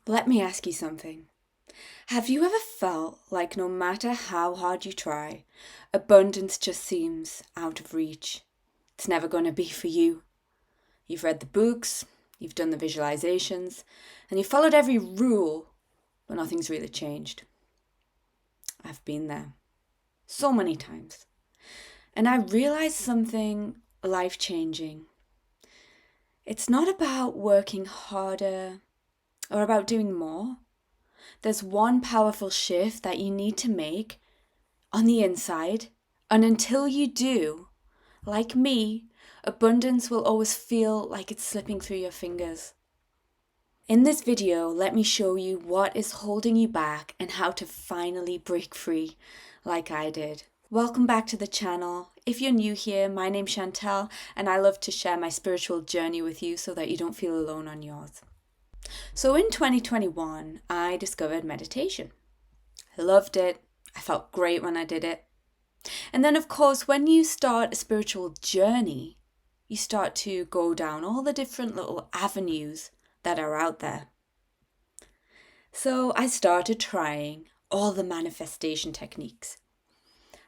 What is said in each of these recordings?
Let me ask you something. Have you ever felt like no matter how hard you try, abundance just seems out of reach? It's never going to be for you. You've read the books, you've done the visualizations, and you've followed every rule, but nothing's really changed. I've been there so many times. And I realized something life-changing. It's not about working harder or about doing more. There's one powerful shift that you need to make on the inside, and until you do, like me, abundance will always feel like it's slipping through your fingers. In this video, let me show you what is holding you back and how to finally break free like I did. Welcome back to the channel. If you're new here, my name's Chantel and I love to share my spiritual journey with you so that you don't feel alone on yours. So in 2021, I discovered meditation. I loved it. I felt great when I did it. And then, of course, when you start a spiritual journey, you start to go down all the different little avenues that are out there. So I started trying all the manifestation techniques.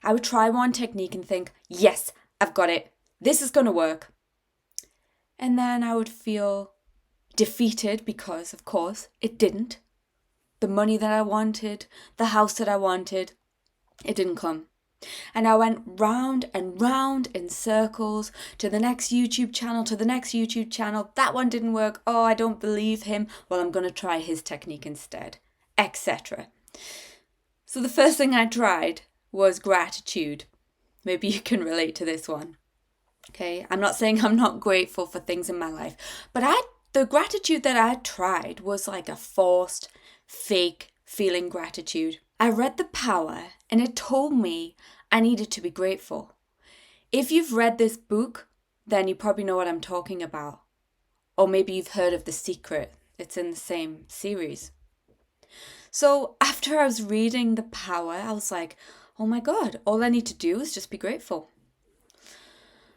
I would try one technique and think, yes, I've got it. This is going to work. And then I would feel defeated because, of course, it didn't. The money that I wanted, the house that I wanted, it didn't come. And I went round and round in circles to the next YouTube channel, That one didn't work. Oh, I don't believe him. Well, I'm going to try his technique instead, etc. So the first thing I tried was gratitude. Maybe you can relate to this one. Okay, I'm not saying I'm not grateful for things in my life, but the gratitude that I tried was like a forced, fake feeling gratitude. I read The Power and it told me I needed to be grateful. If you've read this book, then you probably know what I'm talking about. Or maybe you've heard of The Secret. It's in the same series. So after I was reading The Power, I was like, oh my God, all I need to do is just be grateful.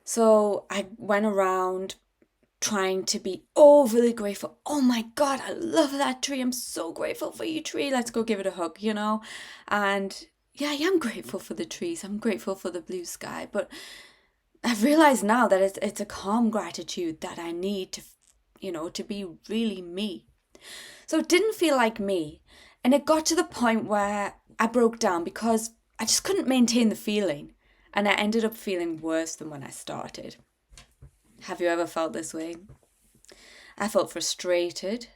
So I went around trying to be overly grateful. Oh my God, I love that tree. I'm so grateful for you, tree. Let's go give it a hug, And yeah, I am grateful for the trees. I'm grateful for the blue sky. But I've realized now that it's a calm gratitude that I need to be really me. So it didn't feel like me. And it got to the point where I broke down because I just couldn't maintain the feeling. And I ended up feeling worse than when I started. Have you ever felt this way? I felt frustrated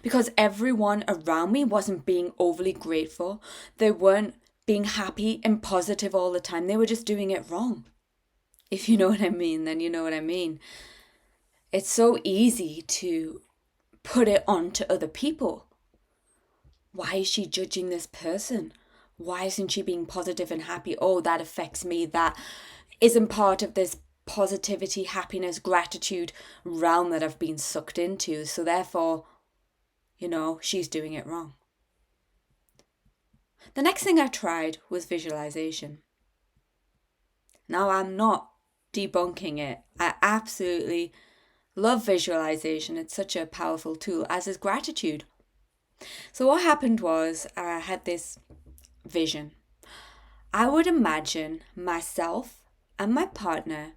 because everyone around me wasn't being overly grateful. They weren't being happy and positive all the time. They were just doing it wrong. If you know what I mean, then you know what I mean. It's so easy to put it on to other people. Why is she judging this person? Why isn't she being positive and happy? Oh, that affects me. That isn't part of this positivity, happiness, gratitude realm that I've been sucked into. So therefore, she's doing it wrong. The next thing I tried was visualization. Now, I'm not debunking it. I absolutely love visualization. It's such a powerful tool, as is gratitude. So what happened was I had this vision. I would imagine myself and my partner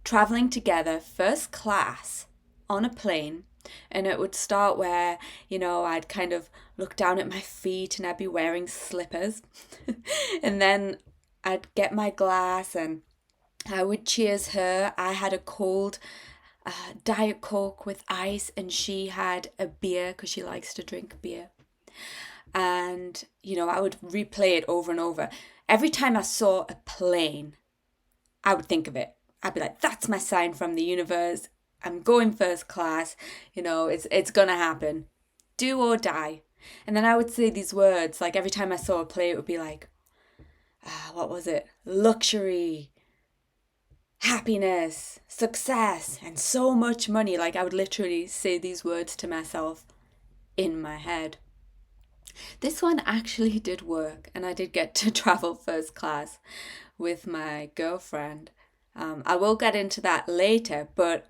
traveling together first class on a plane, and it would start where, I'd kind of look down at my feet and I'd be wearing slippers. And then I'd get my glass and I would cheers her. I had a cold Diet Coke with ice and she had a beer because she likes to drink beer. And, I would replay it over and over. Every time I saw a plane, I would think of it. I'd be like, that's my sign from the universe. I'm going first class. It's going to happen. Do or die. And then I would say these words, like every time I saw a plane, it would be like, what was it? Luxury, happiness, success, and so much money. Like I would literally say these words to myself in my head. This one actually did work, and I did get to travel first class with my girlfriend. I will get into that later, but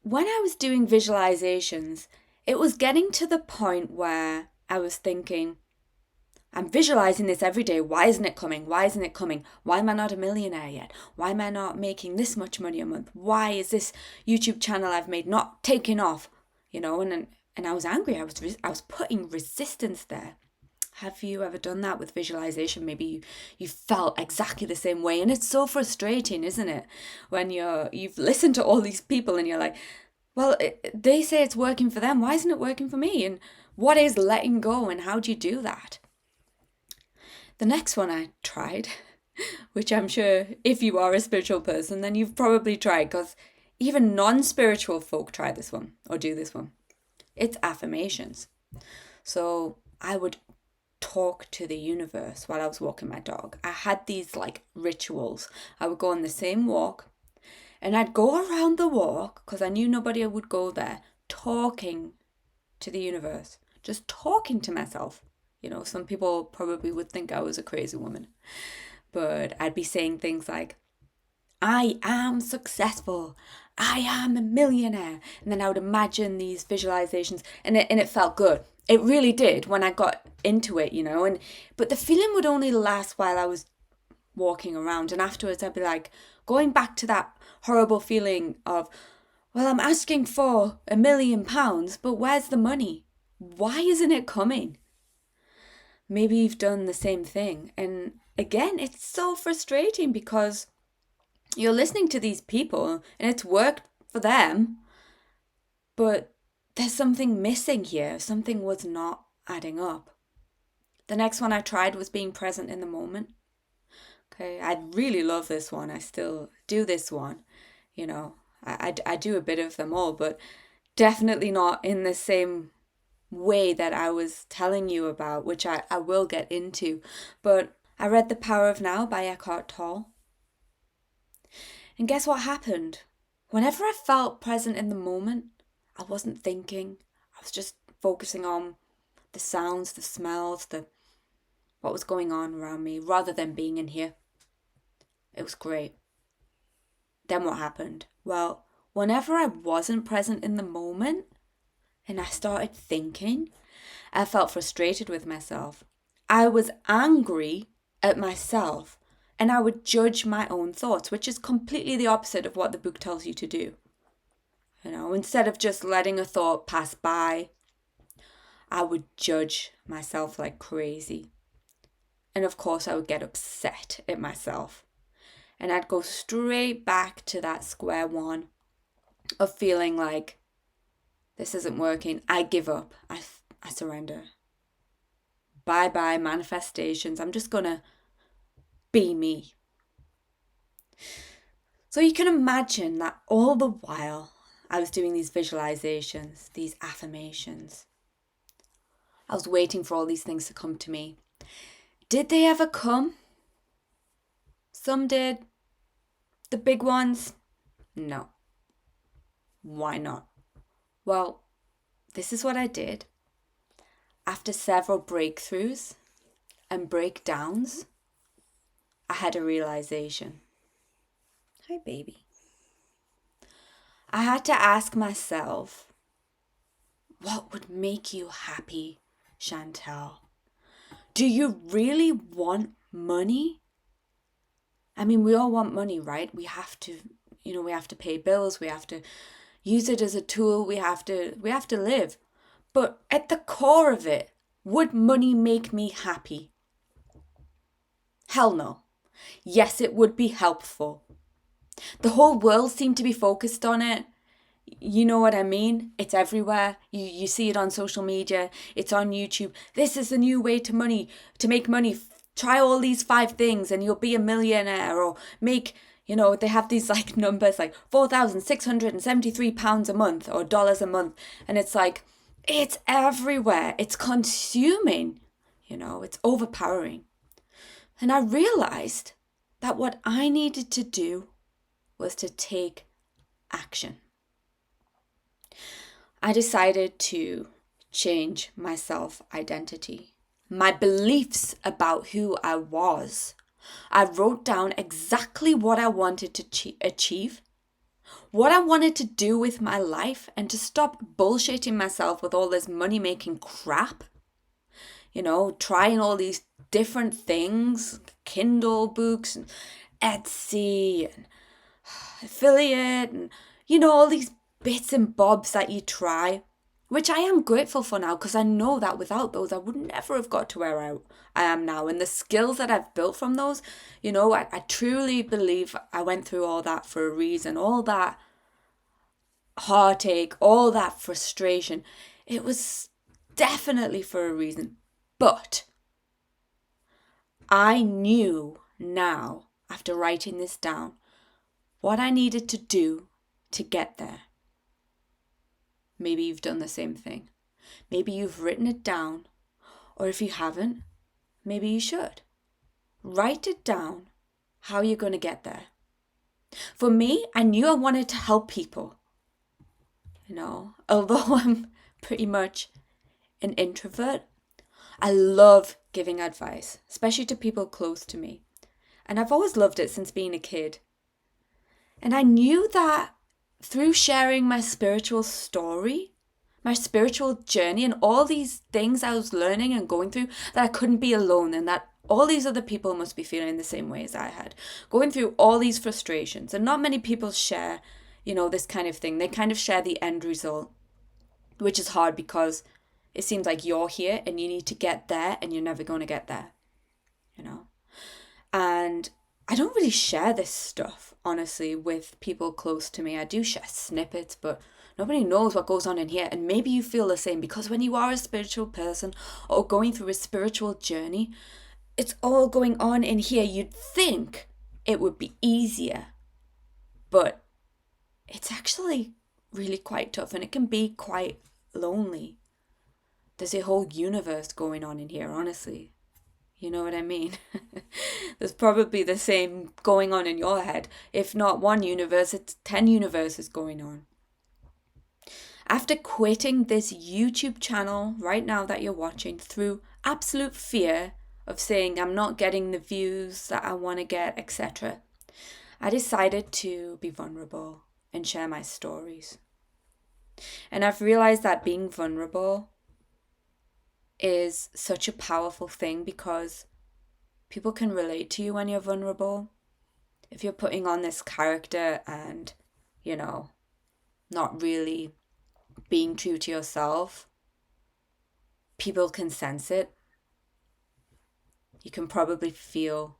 when I was doing visualizations, it was getting to the point where I was thinking, I'm visualizing this every day. Why isn't it coming? Why isn't it coming? Why am I not a millionaire yet? Why am I not making this much money a month? Why is this YouTube channel I've made not taking off? And I was angry. I was putting resistance there. Have you ever done that with visualization? Maybe you felt exactly the same way, and it's so frustrating, isn't it? When you've listened to all these people and you're like, well, they say it's working for them. Why isn't it working for me? And what is letting go, and how do you do that? The next one I tried, which I'm sure if you are a spiritual person, then you've probably tried, because even non-spiritual folk try this one or do this one. It's affirmations. So I would talk to the universe while I was walking my dog. I had these like rituals. I would go on the same walk and I'd go around the walk, because I knew nobody would go there, talking to the universe, just talking to myself. Some people probably would think I was a crazy woman, but I'd be saying things like, I am successful, I am a millionaire. And then I would imagine these visualizations, and it felt good. It really did when I got into it, but the feeling would only last while I was walking around. And afterwards I'd be like, going back to that horrible feeling of, well, I'm asking for £1 million, but where's the money? Why isn't it coming? Maybe you've done the same thing. And again, it's so frustrating because you're listening to these people and it's worked for them, but there's something missing here. Something was not adding up. The next one I tried was being present in the moment. Okay, I really love this one. I still do this one. I do a bit of them all, but definitely not in the same way that I was telling you about, which I will get into. But I read The Power of Now by Eckhart Tolle. And guess what happened? Whenever I felt present in the moment, I wasn't thinking. I was just focusing on the sounds, the smells, what was going on around me, rather than being in here. It was great. Then what happened? Well, whenever I wasn't present in the moment and I started thinking, I felt frustrated with myself. I was angry at myself, and I would judge my own thoughts, which is completely the opposite of what the book tells you to do. Instead of just letting a thought pass by, I would judge myself like crazy. And of course, I would get upset at myself. And I'd go straight back to that square one of feeling like, this isn't working. I give up. I surrender. Bye-bye manifestations. I'm just going to be me. So you can imagine that all the while I was doing these visualizations, these affirmations, I was waiting for all these things to come to me. Did they ever come? Some did. The big ones? No. Why not? Well, this is what I did. After several breakthroughs and breakdowns, I had a realization. Hi, baby. I had to ask myself, what would make you happy, Chantel? Do you really want money? I mean, we all want money, right? We have to pay bills. We have to use it as a tool. We have to live. But at the core of it, would money make me happy? Hell no. Yes, it would be helpful. The whole world seemed to be focused on it. You know what I mean? It's everywhere. You see it on social media. It's on YouTube. This is the new way to make money. Try all these 5 things and you'll be a millionaire, or make, they have these like numbers like £4,673 a month or dollars a month. And it's like, it's everywhere. It's consuming, it's overpowering. And I realized that what I needed to do was to take action. I decided to change my self-identity, my beliefs about who I was. I wrote down exactly what I wanted to achieve, what I wanted to do with my life, and to stop bullshitting myself with all this money making crap. Trying all these different things, Kindle books and Etsy and affiliate and, all these bits and bobs that you try, which I am grateful for now, because I know that without those, I would never have got to where I am now. And the skills that I've built from those, I truly believe I went through all that for a reason, all that heartache, all that frustration. It was definitely for a reason. But I knew now, after writing this down, what I needed to do to get there. Maybe you've done the same thing. Maybe you've written it down, or if you haven't, maybe you should. Write it down how you're going to get there. For me, I knew I wanted to help people. Although I'm pretty much an introvert, I love giving advice, especially to people close to me. And I've always loved it since being a kid. And I knew that through sharing my spiritual story, my spiritual journey, and all these things I was learning and going through, that I couldn't be alone, and that all these other people must be feeling the same way as I had, going through all these frustrations. And not many people share, this kind of thing. They kind of share the end result, which is hard because it seems like you're here and you need to get there and you're never going to get there, And I don't really share this stuff, honestly, with people close to me. I do share snippets, but nobody knows what goes on in here. And maybe you feel the same, because when you are a spiritual person or going through a spiritual journey, it's all going on in here. You'd think it would be easier, but it's actually really quite tough, and it can be quite lonely. There's a whole universe going on in here, honestly. You know what I mean? There's probably the same going on in your head. If not one universe, it's 10 universes going on. After quitting this YouTube channel right now that you're watching through absolute fear of saying I'm not getting the views that I want to get, etc., I decided to be vulnerable and share my stories. And I've realized that being vulnerable is such a powerful thing, because people can relate to you when you're vulnerable. If you're putting on this character and, not really being true to yourself, people can sense it. You can probably feel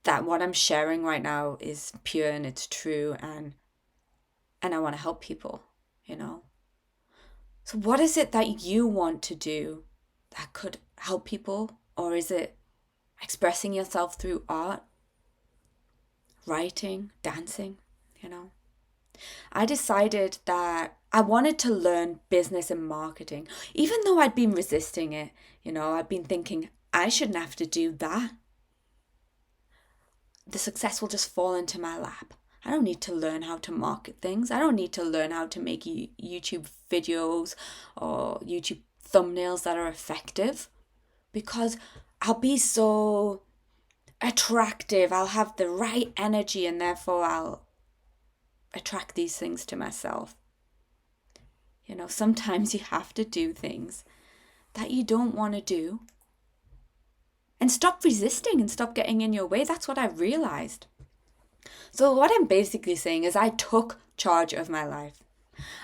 that what I'm sharing right now is pure and it's true, and I want to help people, So what is it that you want to do that could help people? Or is it expressing yourself through art, writing, dancing, I decided that I wanted to learn business and marketing, even though I'd been resisting it. I'd been thinking, I shouldn't have to do that. The success will just fall into my lap. I don't need to learn how to market things. I don't need to learn how to make YouTube videos or YouTube thumbnails that are effective, because I'll be so attractive. I'll have the right energy, and therefore I'll attract these things to myself. Sometimes you have to do things that you don't want to do, and stop resisting and stop getting in your way. That's what I realized. So what I'm basically saying is I took charge of my life.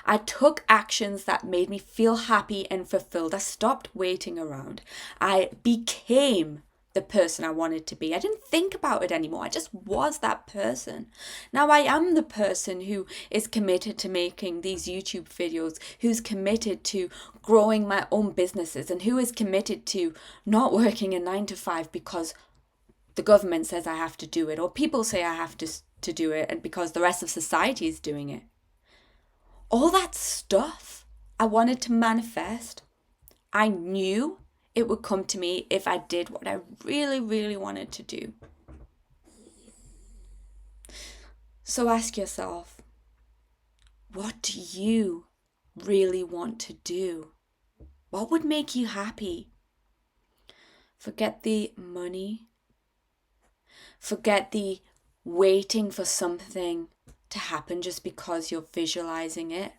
I took actions that made me feel happy and fulfilled. I stopped waiting around. I became the person I wanted to be. I didn't think about it anymore. I just was that person. Now I am the person who is committed to making these YouTube videos, who's committed to growing my own businesses, and who is committed to not working a 9-to-5 because the government says I have to do it, or people say I have to do it, and because the rest of society is doing it. All that stuff I wanted to manifest. I knew it would come to me if I did what I really, really wanted to do. So ask yourself, what do you really want to do? What would make you happy? Forget the money. Forget the waiting for something to happen just because you're visualizing it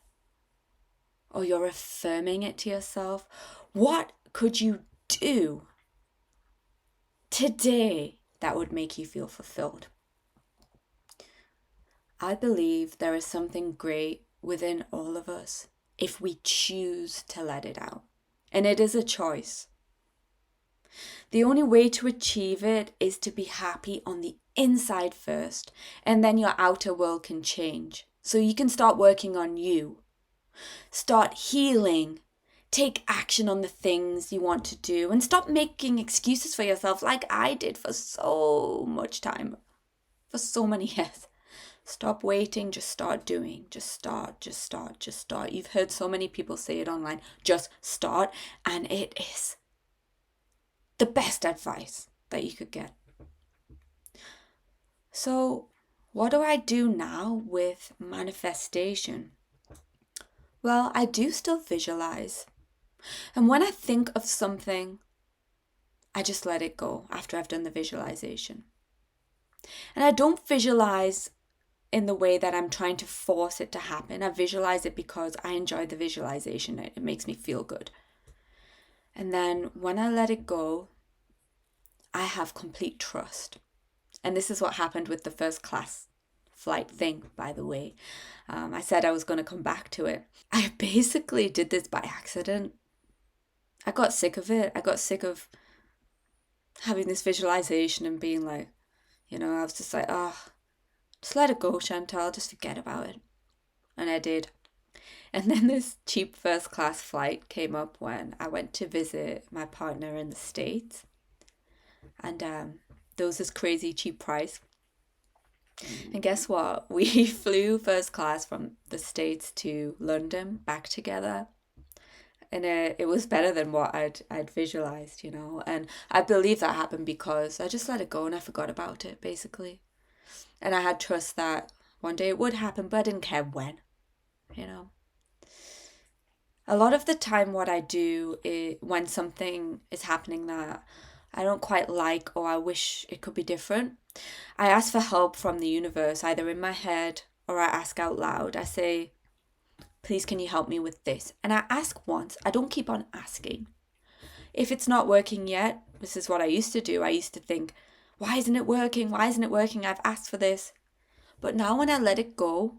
or you're affirming it to yourself. What could you do today that would make you feel fulfilled? I believe there is something great within all of us if we choose to let it out. And it is a choice. The only way to achieve it is to be happy on the inside first, and then your outer world can change. So you can start working on you. Start healing. Take action on the things you want to do and stop making excuses for yourself like I did for so much time, for so many years. Stop waiting, just start doing. Just start. You've heard so many people say it online. Just start. And it is the best advice that you could get. So, what do I do now with manifestation? Well, I do still visualize. And when I think of something, I just let it go after I've done the visualization. And I don't visualize in the way that I'm trying to force it to happen. I visualize it because I enjoy the visualization. It makes me feel good. And then when I let it go, I have complete trust. And this is what happened with the first class flight thing, by the way. I said I was going to come back to it. I basically did this by accident. I got sick of it. I got sick of having this visualization and being like, I was just like, just let it go, Chantal, just forget about it. And I did. And then this cheap first class flight came up when I went to visit my partner in the States. And there was this crazy cheap price. And guess what? We flew first class from the States to London back together. And it was better than what I'd visualized, And I believe that happened because I just let it go and I forgot about it, basically. And I had trust that one day it would happen, but I didn't care when, A lot of the time what I do is when something is happening that I don't quite like or I wish it could be different, I ask for help from the universe, either in my head or I ask out loud. I say, please, can you help me with this? And I ask once. I don't keep on asking. If it's not working yet, this is what I used to do. I used to think, why isn't it working? Why isn't it working? I've asked for this. But now when I let it go,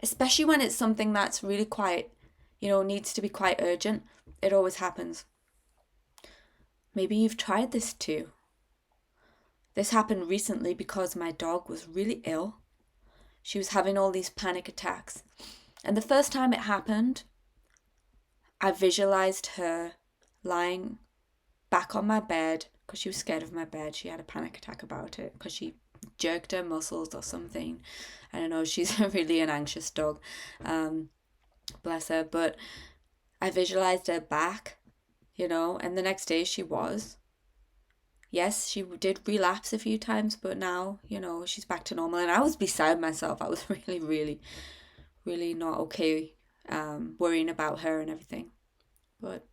especially when it's something that's really quite, needs to be quite urgent, it always happens. Maybe you've tried this too. This happened recently because my dog was really ill. She was having all these panic attacks. And the first time it happened, I visualized her lying back on my bed because she was scared of my bed. She had a panic attack about it because she jerked her muscles or something. I don't know, she's really an anxious dog. Bless her. But I visualized her back, and the next day she was. Yes, she did relapse a few times, but now, she's back to normal. And I was beside myself. I was really, really, really not okay worrying about her and everything. But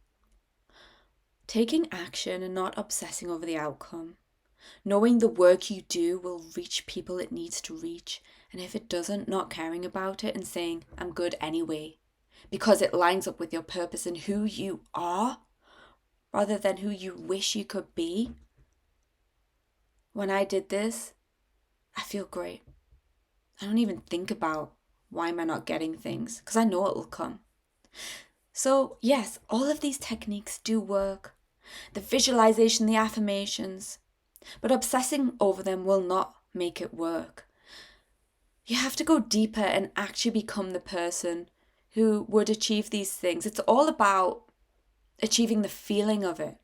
taking action and not obsessing over the outcome. Knowing the work you do will reach people it needs to reach. And if it doesn't, not caring about it and saying, I'm good anyway. Because it lines up with your purpose and who you are, rather than who you wish you could be. When I did this, I feel great. I don't even think about why am I not getting things, because I know it will come. So yes, all of these techniques do work. The visualization, the affirmations, but obsessing over them will not make it work. You have to go deeper and actually become the person who would achieve these things. It's all about achieving the feeling of it.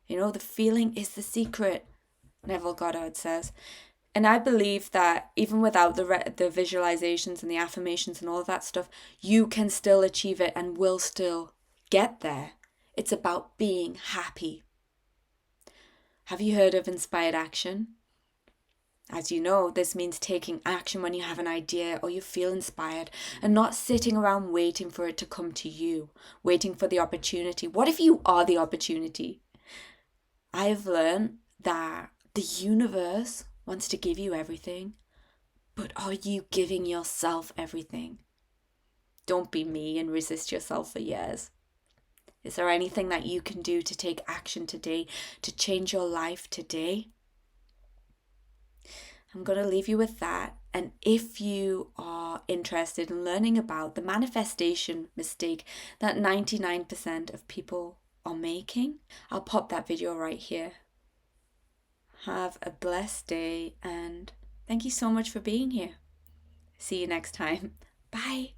The feeling is the secret, Neville Goddard says. And I believe that even without the visualizations and the affirmations and all of that stuff, you can still achieve it and will still get there. It's about being happy. Have you heard of inspired action? As you know, this means taking action when you have an idea or you feel inspired and not sitting around waiting for it to come to you, waiting for the opportunity. What if you are the opportunity? I've learned that the universe wants to give you everything, but are you giving yourself everything? Don't be me and resist yourself for years. Is there anything that you can do to take action today, to change your life today? I'm going to leave you with that. And if you are interested in learning about the manifestation mistake that 99% of people are making, I'll pop that video right here. Have a blessed day and thank you so much for being here. See you next time. Bye.